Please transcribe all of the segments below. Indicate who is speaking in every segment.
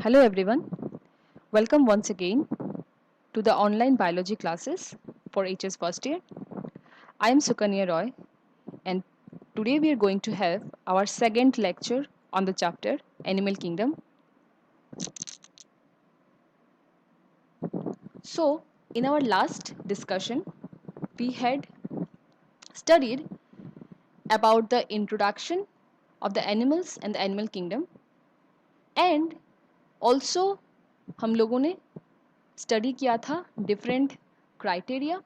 Speaker 1: Hello everyone, welcome once again to the online biology classes for HS first year. I am Sukanya Roy and today we are going to have our second lecture on the chapter Animal Kingdom. So, in our last discussion, we had studied about the introduction of the animals and the animal kingdom, and also हम लोगों ने study किया था different criteria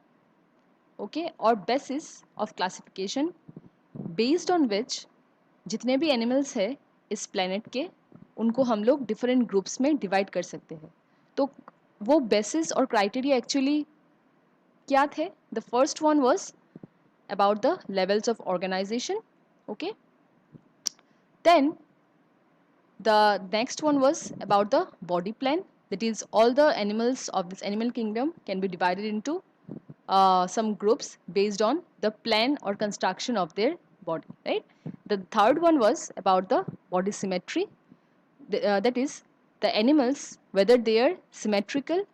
Speaker 1: okay और basis of classification based on which जितने भी animals है इस प्लेनेट के उनको हम लोग डिफरेंट ग्रुप्स में डिवाइड कर सकते हैं. तो वो बेसिस और क्राइटेरिया एक्चुअली क्या थे? The first one was about the levels of organization. Okay, then the next one was about the body plan, that is all the animals of this animal kingdom can be divided into some groups based on the plan or construction of their body, right? The third one was about the body symmetry, that is the animals whether they are symmetrical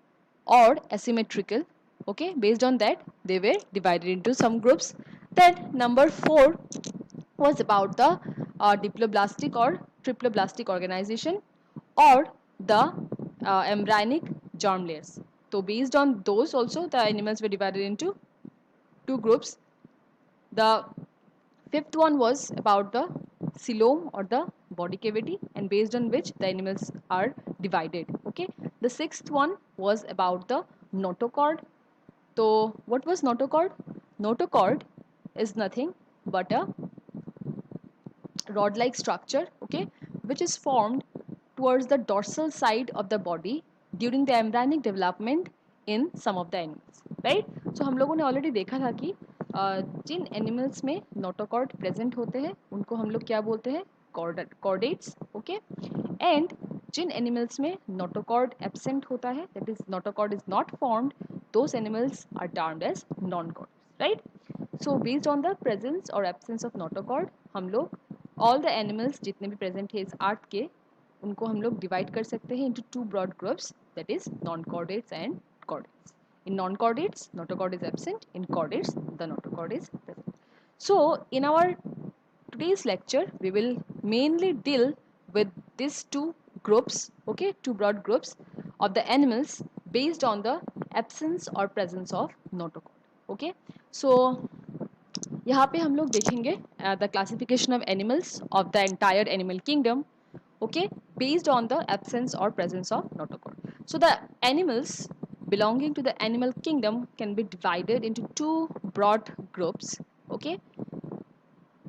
Speaker 1: or asymmetrical. Okay, based on that they were divided into some groups. Then number 4 was about the diploblastic or triploblastic organization or the embryonic germ layers. So based on those also the animals were divided into two groups. The fifth one was about the coelom or the body cavity, and based on which the animals are divided. Okay. The sixth one was about the notochord. So what was notochord? Notochord is nothing but a rod-like structure, okay, which is formed towards the dorsal side of the body during the embryonic development in some of the animals, right? So हम लोगों ने already देखा था कि जिन animals में notochord present होते हैं उनको हम लोग क्या बोलते हैं? Chordates, okay, and Jin animals में notochord absent होता है, that is notochord is not formed, those animals are termed as non-chordates, right? So based on the presence or absence of notochord हम लोग all the animals जितने भी present है इस अर्थ के उनको हम लोग divide कर सकते हैं into two broad groups, that is non-chordates and chordates. In non-chordates notochord is absent, in chordates the notochord is present. So in our today's lecture we will mainly deal with these two groups, okay, two broad groups of the animals based on the absence or presence of notochord. Okay, so यहाँ पे हम लोग देखेंगे the classification of animals of the entire animal kingdom, okay, based on the absence or presence of notochord. So the animals belonging to the animal kingdom can be divided into two broad groups, okay,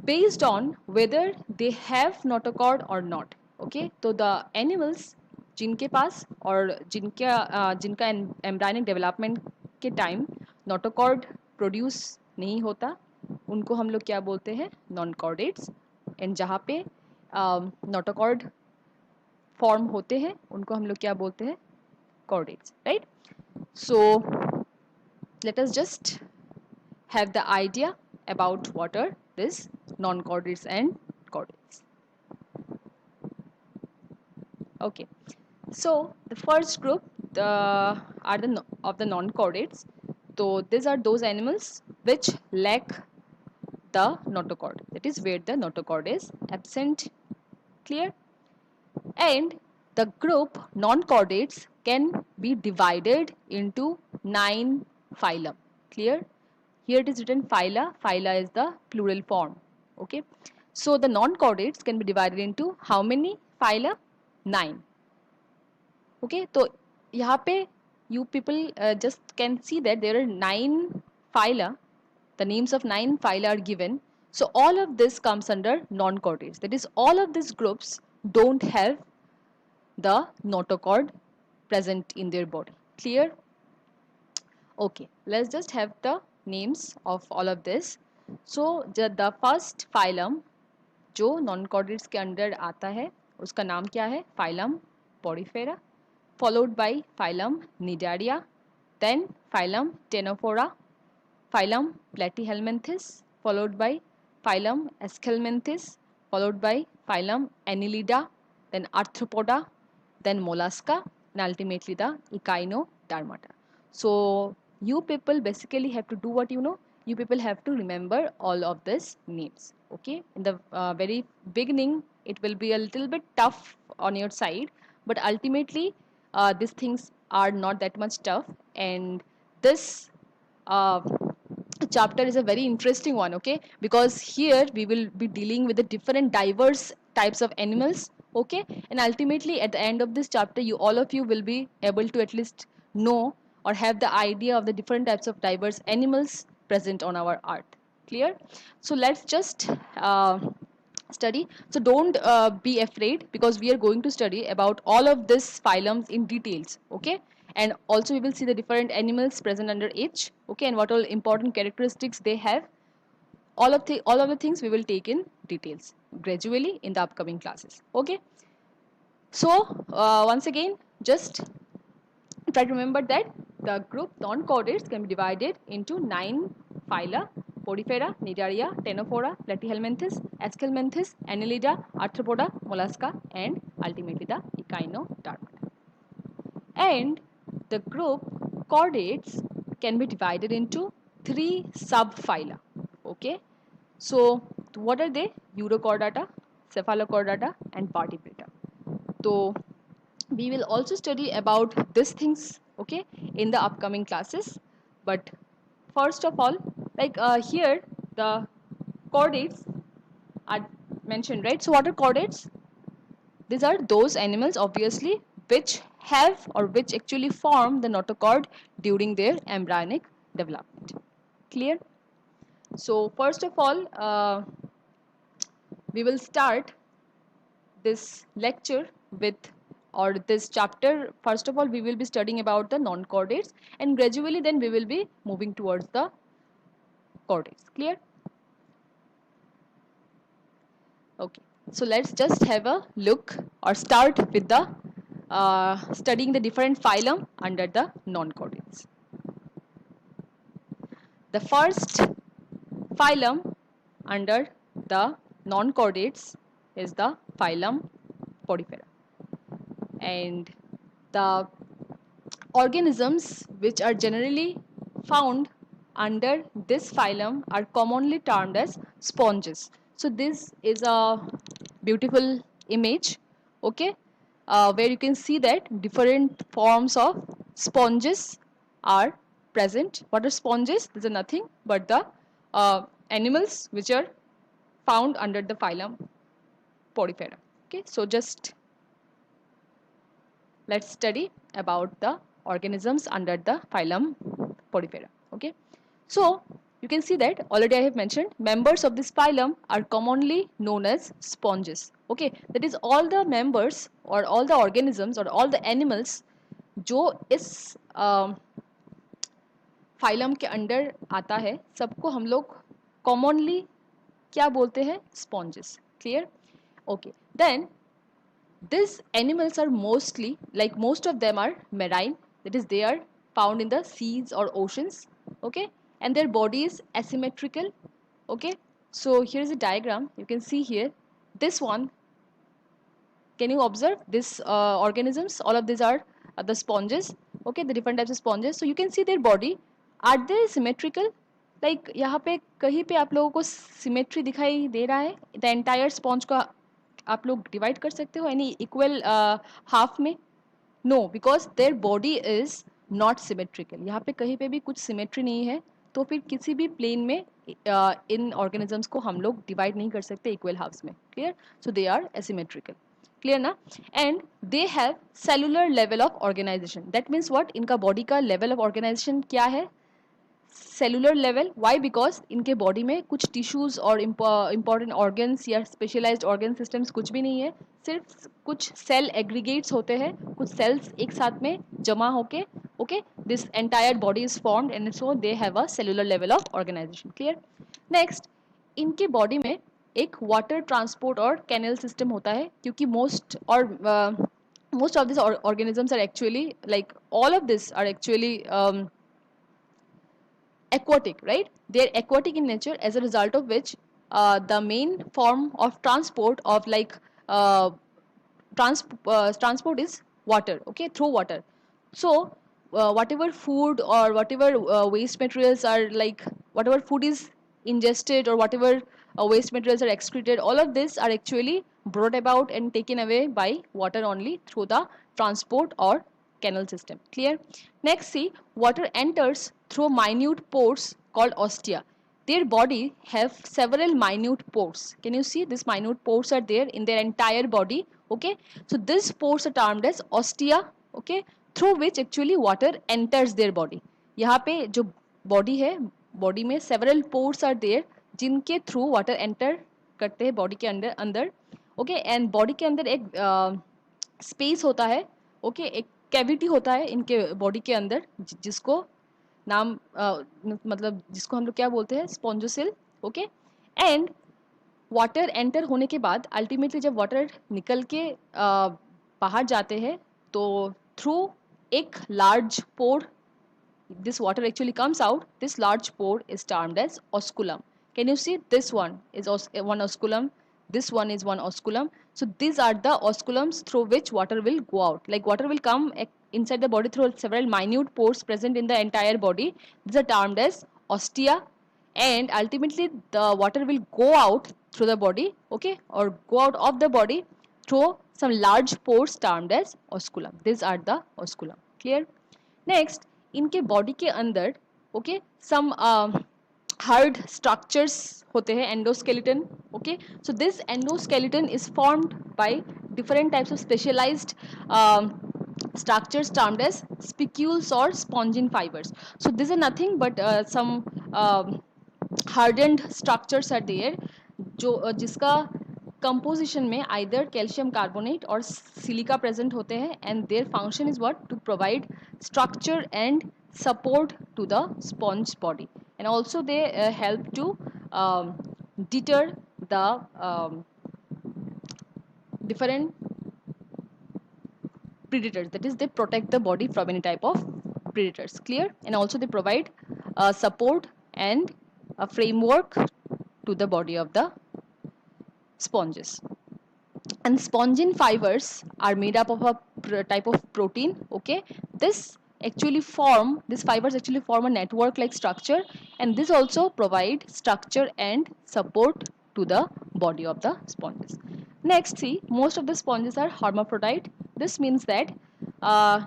Speaker 1: based on whether they have notochord or not. Okay, तो the animals जिनके पास और जिनका embryonic development के time notochord produce नहीं होता उनको हम लोग क्या बोलते हैं? Non chordates. एंड जहाँ पे नोटोकॉर्ड फॉर्म होते हैं उनको हम लोग क्या बोलते हैं? Chordates, right? So let us just have the idea about what are these non-chordates and chordates. Okay, so the first group are of the non-chordates. So these are those animals which lack the notochord, that is where the notochord is absent. Clear? And the group non-chordates can be divided into 9 phylum. Clear? Here it is written phyla. Phyla is the plural form. Okay. So the non-chordates can be divided into how many phyla? 9. Okay. So यहाँ पे you people just can see that there are 9 phyla. The names of 9 phyla are given. So all of this comes under non-chordates. That is, all of these groups don't have the notochord present in their body. Clear? Okay, let's just have the names of all of this. So the first phylum जो non-chordates के under आता है उसका नाम क्या है? phylum Porifera, followed by phylum Nidaria, then phylum Ctenophora, phylum Platyhelminthes, followed by phylum Aschelminthes, followed by phylum Annelida, then Arthropoda, then Mollusca, and ultimately the Echinodermata. So you people basically have to do what you know. You people have to remember all of these names. Okay, in the very beginning, it will be a little bit tough on your side, but ultimately, these things are not that much tough, and this uh, chapter is a very interesting one, okay, because here we will be dealing with the different diverse types of animals, okay, and ultimately at the end of this chapter you all of you will be able to at least know or have the idea of the different types of diverse animals present on our earth. Clear? So let's just study. So don't be afraid, because we are going to study about all of this phylums in details, okay, and also we will see the different animals present under each, okay, and what all important characteristics they have. All of the things we will take in details gradually in the upcoming classes, okay. So once again, just try to remember that the group non-chordates can be divided into 9 phyla: Porifera, Cnidaria, Ctenophora, Platyhelminthes, Aschelminthes, Annelida, Arthropoda, Mollusca, and ultimately the Echinodermata. And the group chordates can be divided into 3 subphyla. Okay, so what are they? Urochordata, Cephalochordata, and Vertebrata. So we will also study about these things, okay, in the upcoming classes. But first of all, like here the chordates are mentioned, right? So what are chordates? These are those animals obviously which have or which actually form the notochord during their embryonic development. Clear? So first of all, we will start this lecture with, or this chapter, first of all we will be studying about the non-chordates, and gradually then we will be moving towards the chordates. Clear? Okay, so let's just have a look or start with the studying the different phylum under the non-chordates. The first phylum under the non-chordates is the phylum Porifera, and the organisms which are generally found under this phylum are commonly termed as sponges. So this is a beautiful image, okay, where you can see that different forms of sponges are present. What are sponges? These are nothing but the animals which are found under the phylum Porifera. Okay, so just let's study about the organisms under the phylum Porifera. Okay, so you can see that already I have mentioned members of this phylum are commonly known as sponges. Okay, that is all the members or all the organisms or all the animals जो इस phylum के under आता है सबको हम लोग commonly क्या बोलते हैं? Sponges. Clear? Okay, then these animals are mostly, like most of them are marine, that is they are found in the seas or oceans, okay, and their body is asymmetrical, okay. So here is a diagram you can see here. This one, can you observe this organisms? All of these are the sponges, okay, the different types of sponges. So you can see their body. Are they symmetrical? Like यहाँ पे कहीं पे आप लोगों को symmetry दिखाई दे रहा है? The entire sponge को आप लोग डिवाइड कर सकते हो एनी इक्वल हाफ में? No, because their body is not symmetrical. यहाँ पे कहीं पे भी कुछ सिमेट्री नहीं है, तो फिर किसी भी प्लेन में इन ऑर्गेनिजम्स को हम लोग डिवाइड नहीं कर सकते इक्वल हाफ्स में. Clear? So they are asymmetrical. Clear ना? And they have cellular level of organisation. That means what? इनका बॉडी का लेवल ऑफ ऑर्गेनाइजेशन क्या है? Cellular level. वाई? बिकॉज इनके बॉडी में कुछ टिश्यूज और इम्पॉर्टेंट ऑर्गन्स या स्पेशलाइज्ड ऑर्गन सिस्टम्स कुछ भी नहीं है. सिर्फ कुछ सेल एग्रीगेट्स होते हैं, कुछ सेल्स एक साथ में जमा होके, okay, this entire body is formed and so they have a cellular level of organisation. Clear? Next, इनके बॉडी में एक वाटर ट्रांसपोर्ट और कैनल सिस्टम होता है, क्योंकि most of this organisms are actually, like all of this are actually aquatic, right? They are aquatic in nature, as a result of which the main form of transport of like uh, transport is water, okay, through water. So whatever food or whatever waste materials are, like whatever food is ingested or whatever waste materials are excreted, all of this are actually brought about and taken away by water only through the transport or canal system. Clear? Next, see, water enters through minute pores called ostia. Their body have several minute pores. Can you see this minute pores are there in their entire body? Okay, so these pores are termed as ostia. Okay, through which actually water enters their body. यहाँ पे जो body है, body में several pores are there जिनके through water enter करते हैं body के अंदर अंदर. Okay, and body के अंदर एक space होता है. Okay, एक cavity होता है इनके body के अंदर जिसको नाम मतलब जिसको हम लोग क्या बोलते हैं, स्पॉन्जोसिल. ओके, एंड वाटर एंटर होने के बाद अल्टीमेटली जब वाटर निकल के बाहर जाते हैं तो थ्रू एक large pore this water actually comes out. This large pore is termed as osculum. Can you see this one is one osculum, this one is one osculum. So these are the osculums through which water will go out. Like water will come inside the body through several minute pores present in the entire body. These are termed as ostia, and ultimately the water will go out through the body, okay, or go out of the body through some large pores termed as osculum. These are the osculum. Clear? Next, इनके बॉडी के अंदर okay some hard structures होते हैं, endoskeleton. Okay, so this endoskeleton is formed by different types of specialised structures termed as spicules or spongin fibers. So these are nothing but some hardened structures are there जो जिसका composition में either calcium carbonate और silica present होते हैं, and their function is what, to provide structure and support to the sponge body, and also they help to deter the different predators, that is they protect the body from any type of predators. Clear? And also they provide support and a framework to the body of the sponges. And spongin fibers are made up of a type of protein. Okay, these fibers actually form a network like structure, and this also provide structure and support to the body of the sponges. Next, see, most of the sponges are hermaphrodite. This means that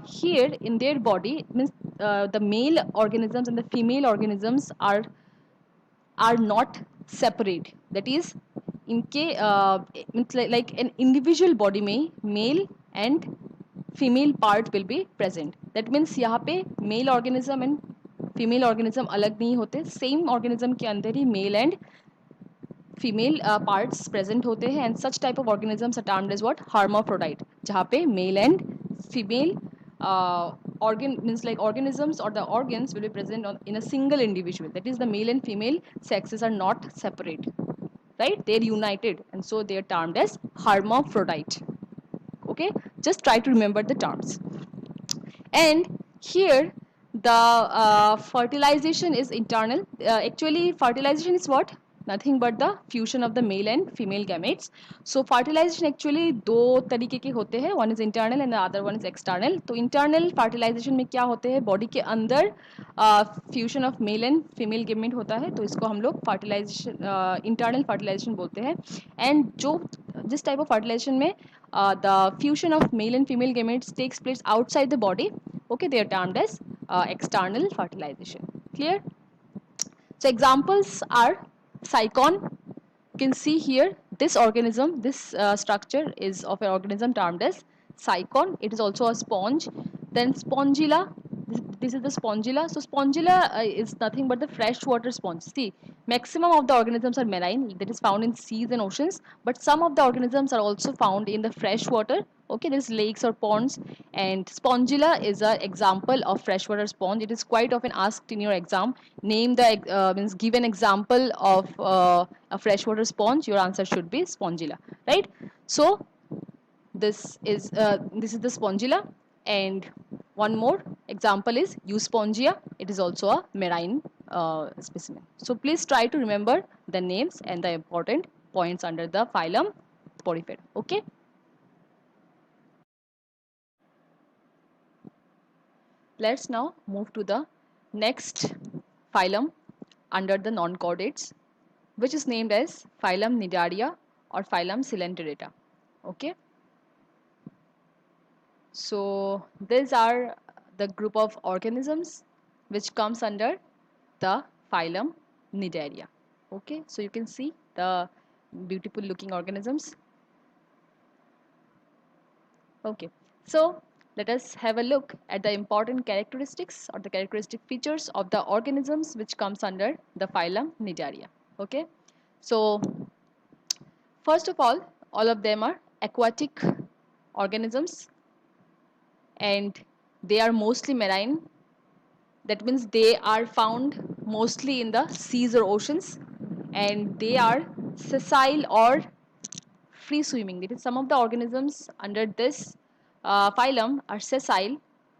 Speaker 1: here in their body means the male organisms and the female organisms are not separate. That is, इनके like an individual body में male and female part will be present. That means यहाँ पे male organism and female organism अलग नहीं होते, same organism के अंदर ही male and female parts present होते हैं, and such type of organisms are termed as what, hermaphrodite, जहाँ पे male and female organ means like organisms or the organs will be present in a single individual. That is, the male and female sexes are not separate, right? They're united, and so they're termed as hermaphrodite. Okay, just try to remember the terms. And here the fertilization is internal. Actually fertilization is what, nothing but the fusion of the male and female gametes. So fertilization actually दो तरीके के होते हैं, one is internal and the other one is external. तो internal fertilization में क्या होते हैं, body के अंदर fusion of male and female gamete होता है, तो इसको हम लोग fertilization internal fertilization बोलते हैं. And जो जिस type of fertilization में the fusion of male and female gametes takes place outside the body, okay, they are termed as external fertilization. Clear? So examples are cycon. You can see here this organism, this structure is of an organism termed as cycon. It is also a sponge. Then spongilla, this is the spongilla. So spongilla is nothing but the freshwater sponge. See, maximum of the organisms are marine, that is found in seas and oceans, but some of the organisms are also found in the freshwater. Okay, there's lakes or ponds, and spongilla is an example of freshwater sponge. It is quite often asked in your exam, name the means give an example of a freshwater sponge. Your answer should be spongilla, right? So this is the spongilla, and one more example is Euspongia. It is also a marine specimen. So please try to remember the names and the important points under the phylum Porifera. Okay. let's now move to the next phylum under the non-chordates, which is named as phylum Cnidaria or phylum Coelenterata. Okay, so these are the group of organisms which comes under the phylum Cnidaria. Okay, so you can see the beautiful looking organisms. Okay, so let us have a look at the important characteristics or the characteristic features of the organisms which comes under the phylum Cnidaria. Okay, so first of all of them are aquatic organisms and they are mostly marine. That means they are found mostly in the seas or oceans, and they are sessile or free swimming. That is, some of the organisms under this phylum are sessile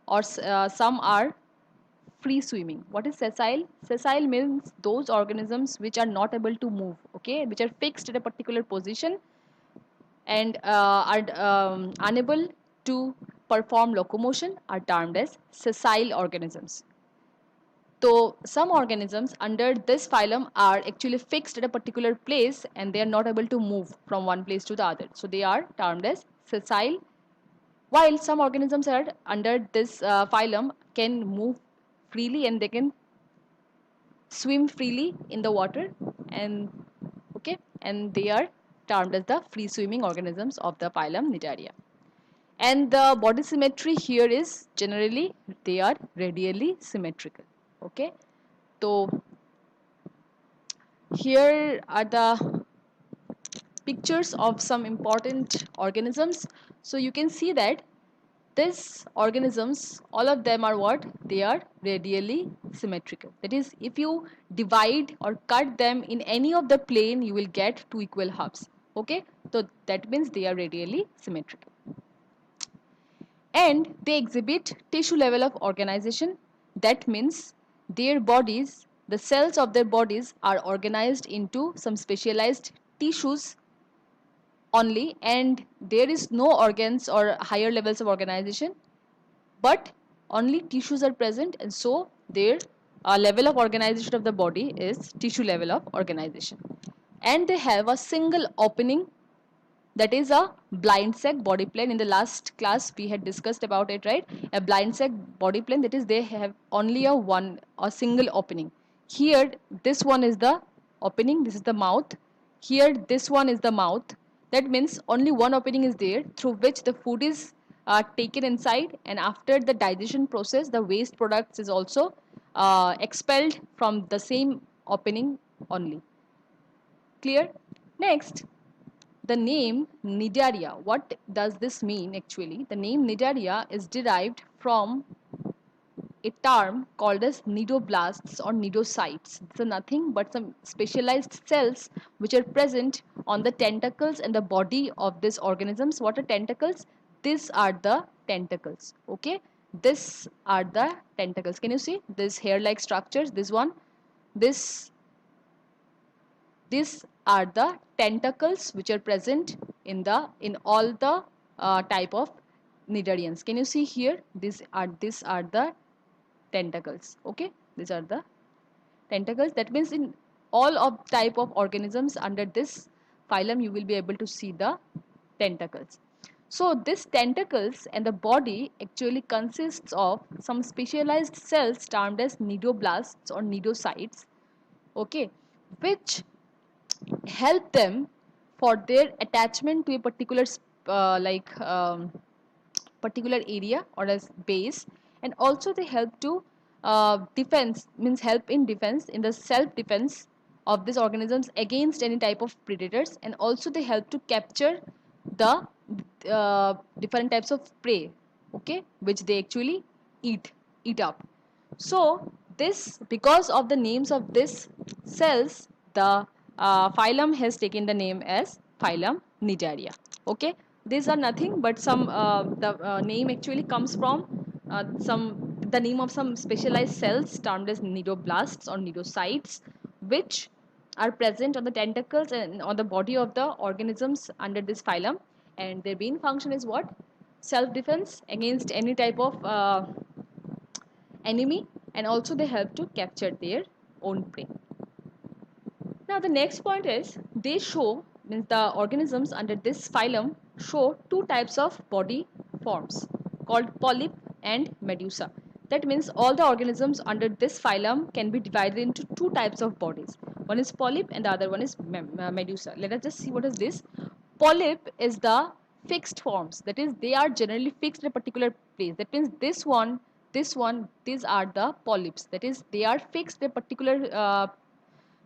Speaker 1: or some are free swimming. What is sessile? Sessile means those organisms which are not able to move, okay, which are fixed at a particular position and are unable to perform locomotion are termed as sessile organisms. So some organisms under this phylum are actually fixed at a particular place and they are not able to move from one place to the other. So they are termed as sessile, while some organisms are under this phylum can move freely and they can swim freely in the water, and okay, and they are termed as the free swimming organisms of the phylum Cnidaria. And the body symmetry here is generally they are radially symmetrical. Okay, so here are the pictures of some important organisms. So you can see that these organisms, all of them are what? They are radially symmetrical. That is, if you divide or cut them in any of the plane, you will get two equal halves. Okay, so that means they are radially symmetrical. And they exhibit tissue level of organization. That means their bodies, the cells of their bodies are organized into some specialized tissues only, and there is no organs or higher levels of organization, but only tissues are present, and so their level of organization of the body is tissue level of organization. And they have a single opening, that is a blind sac body plan. In the last class we had discussed about it, right? A blind sac body plan, that is they have only a single opening. Here this one is the opening, this is the mouth. Here this one is the mouth. That means only one opening is there through which the food is taken inside, and after the digestion process the waste products is also expelled from the same opening only. Clear? Next, the name Cnidaria. What does this mean actually? The name Cnidaria is derived from a term called as cnidoblasts or cnidocytes. These are nothing but some specialized cells which are present on the tentacles and the body of these organisms. What are tentacles? These are the tentacles. Okay, these are the tentacles. Can you see this hair-like structures? This one, this these are the tentacles which are present in all the type of cnidarians. Can you see here? These are the tentacles. Okay, these are the tentacles. That means in all of type of organisms under this phylum you will be able to see the tentacles. So these tentacles and the body actually consists of some specialized cells termed as cnidoblasts or cnidocytes. Okay, which help them for their attachment to a particular particular area or as base, and also they help to defense, means help in defense, in the self defense of these organisms against any type of predators, and also they help to capture the different types of prey, okay, which they actually eat up. So this, because of the names of these cells, the phylum has taken the name as phylum Cnidaria. Okay, these are nothing but some the name actually comes from the name of some specialized cells termed as cnidoblasts or cnidocytes, which are present on the tentacles and on the body of the organisms under this phylum, and their main function is what? Self defense against any type of enemy, and also they help to capture their own prey. Now the next point is they show, means the organisms under this phylum show two types of body forms called polyp and medusa. That means all the organisms under this phylum can be divided into two types of bodies. One is polyp and the other one is medusa. Let us just see what is this. Polyp is the fixed forms, that is they are generally fixed in a particular place. That means this one, these are the polyps, that is they are fixed in a particular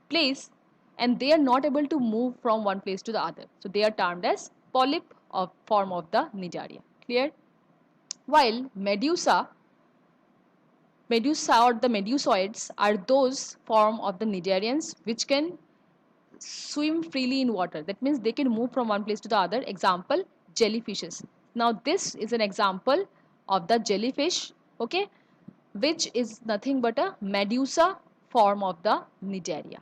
Speaker 1: place, and they are not able to move from one place to the other. So they are termed as polyp of form of the Cnidaria. Clear? While medusa or the medusoids are those form of the Cnidarians which can swim freely in water. That means they can move from one place to the other. Example, jellyfishes. Now this is an example of the jellyfish, okay, which is nothing but a medusa form of the Cnidaria.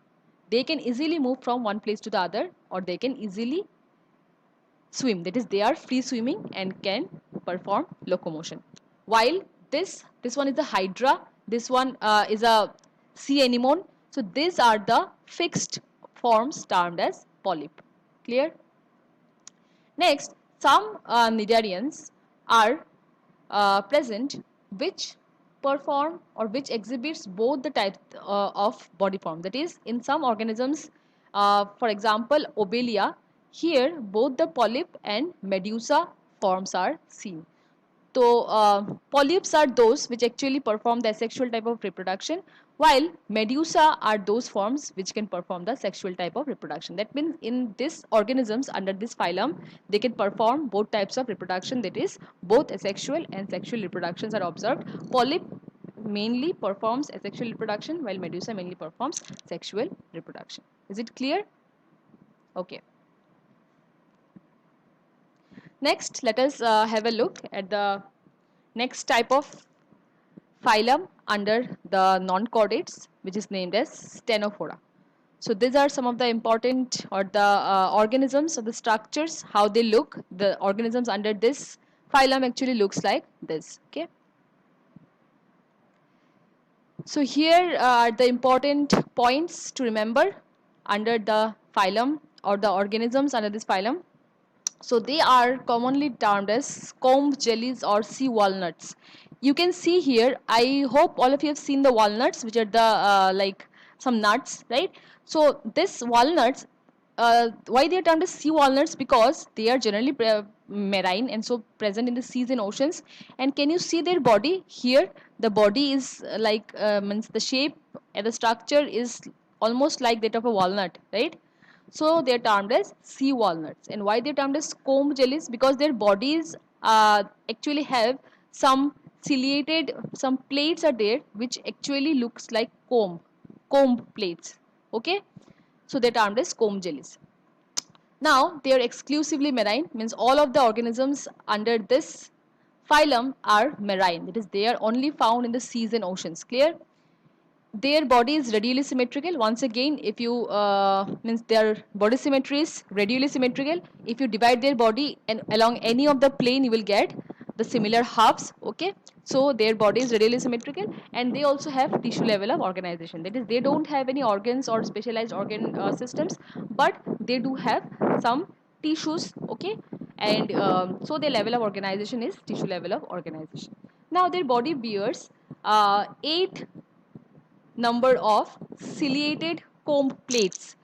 Speaker 1: They can easily move from one place to the other, or they can easily swim, that is they are free swimming and can perform locomotion. While this one is the hydra, this one is a sea anemone. So these are the fixed forms termed as polyp. Clear? Next, some Cnidarians are present which perform or which exhibits both the types of body form. That is, in some organisms, for example Obelia, here both the polyp and medusa forms are seen. So polyps are those which actually perform the asexual type of reproduction, while medusa are those forms which can perform the sexual type of reproduction. That means in these organisms under this phylum, they can perform both types of reproduction, that is both asexual and sexual reproductions are observed. Polyp mainly performs asexual reproduction, while medusa mainly performs sexual reproduction. Is it clear? Okay. Next, let us have a look at the next type of phylum under the non-chordates, which is named as Stenophora. So these are some of the important or the organisms or the structures, how they look. The organisms under this phylum actually looks like this. Okay. So here are the important points to remember under the phylum or the organisms under this phylum. So they are commonly termed as comb jellies or sea walnuts. You can see here, I hope all of you have seen the walnuts, which are the like some nuts, right? So this walnuts, why they are termed as sea walnuts? Because they are generally marine and so present in the seas and oceans. And can you see their body here? The body is like means the shape and the structure is almost like that of a walnut, right? So they are termed as sea walnuts. And why they are termed as comb jellies? Because their bodies actually have some ciliated, some plates are there which actually looks like comb plates. Okay, so they are termed as comb jellies. Now they are exclusively marine, means all of the organisms under this phylum are marine. That is, they are only found in the seas and oceans. Clear? Their body is radially symmetrical. Once again, if you means their body symmetry is radially symmetrical. If you divide their body and along any of the plane, you will get the similar halves. Okay, so their body is radially symmetrical, and they also have tissue level of organization. That is, they don't have any organs or specialized organ systems, but they do have some tissues. Okay, and so their level of organization is tissue level of organization. Now their body bears 8 number of ciliated comb plates.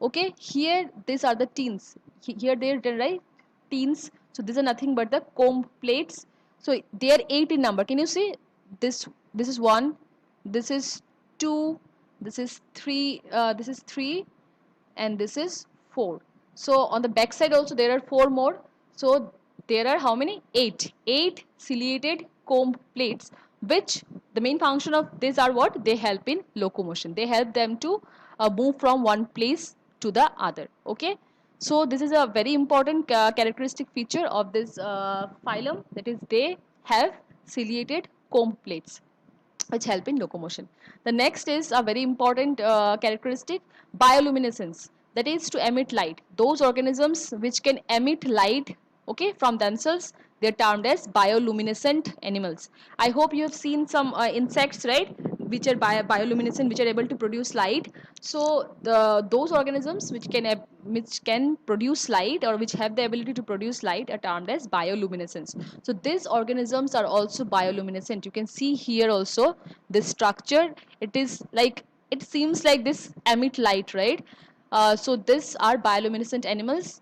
Speaker 1: Okay, here these are the teens. Here they are written, right, teens. So these are nothing but the comb plates. So they are 8 in number. Can you see this? This is 1, this is 2, this is 3, this is 3, and this is 4. So on the back side also there are 4 more. So there are how many? 8 ciliated comb plates, which the main function of these are what? They help in locomotion. They help them to move from one place to the other. Okay, so this is a very important characteristic feature of this phylum, that is they have ciliated comb plates which help in locomotion. The next is a very important characteristic, bioluminescence, that is to emit light. Those organisms which can emit light, okay, from themselves, They're termed as bioluminescent animals. I hope you have seen some insects, right? Which are bioluminescent, which are able to produce light. So those organisms which can produce light, or which have the ability to produce light, are termed as bioluminescence. So these organisms are also bioluminescent. You can see here also this structure. It is like, it seems like this emit light, right? So these are bioluminescent animals.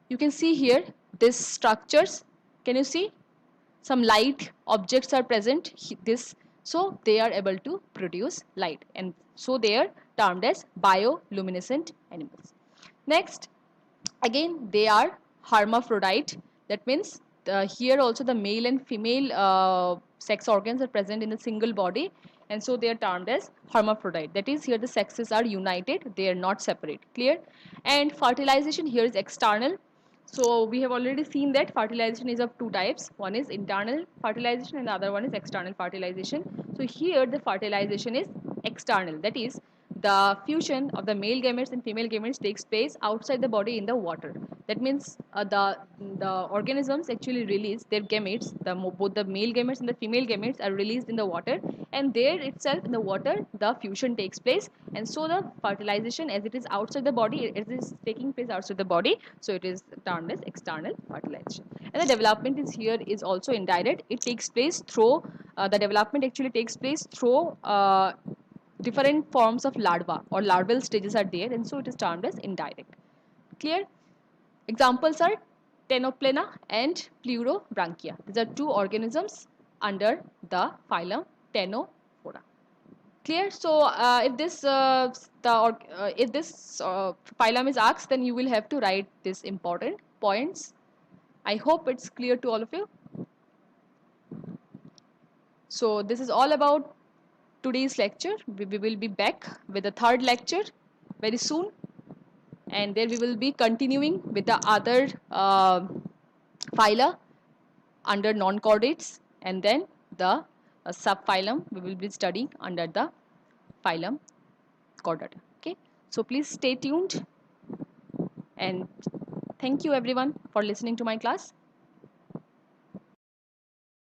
Speaker 1: You can see here these structures. Can you see? Some light objects are present this, so they are able to produce light, and so they are termed as bioluminescent animals. Next, again, they are hermaphrodite. That means here also the male and female sex organs are present in a single body, and so they are termed as hermaphrodite. That is, here the sexes are united, they are not separate. Clear? And fertilization here is external. So we have already seen that fertilization is of two types. One is internal fertilization and the other one is external fertilization. So here the fertilization is external. That is, the fusion of the male gametes and female gametes takes place outside the body in the water. That means the organisms actually release their gametes, both the male gametes and the female gametes are released in the water, and there itself in the water the fusion takes place, and so the fertilization, as it is outside the body, it is taking place outside the body, so it is termed as external fertilization. And the development is here is also indirect. It takes place through the development actually takes place through different forms of larva, or larval stages are there, and so it is termed as indirect. Clear? Examples are Ctenoplena and Pleurobranchia. These are two organisms under the phylum Ctenophora. Clear? So if this phylum is asked, then you will have to write these important points. I hope it's clear to all of you. So this is all about today's lecture. We will be back with the third lecture very soon, and there we will be continuing with the other phyla under non-chordates, and then the subphylum we will be studying under the phylum Chordata. Okay, so please stay tuned, and thank you everyone for listening to my class.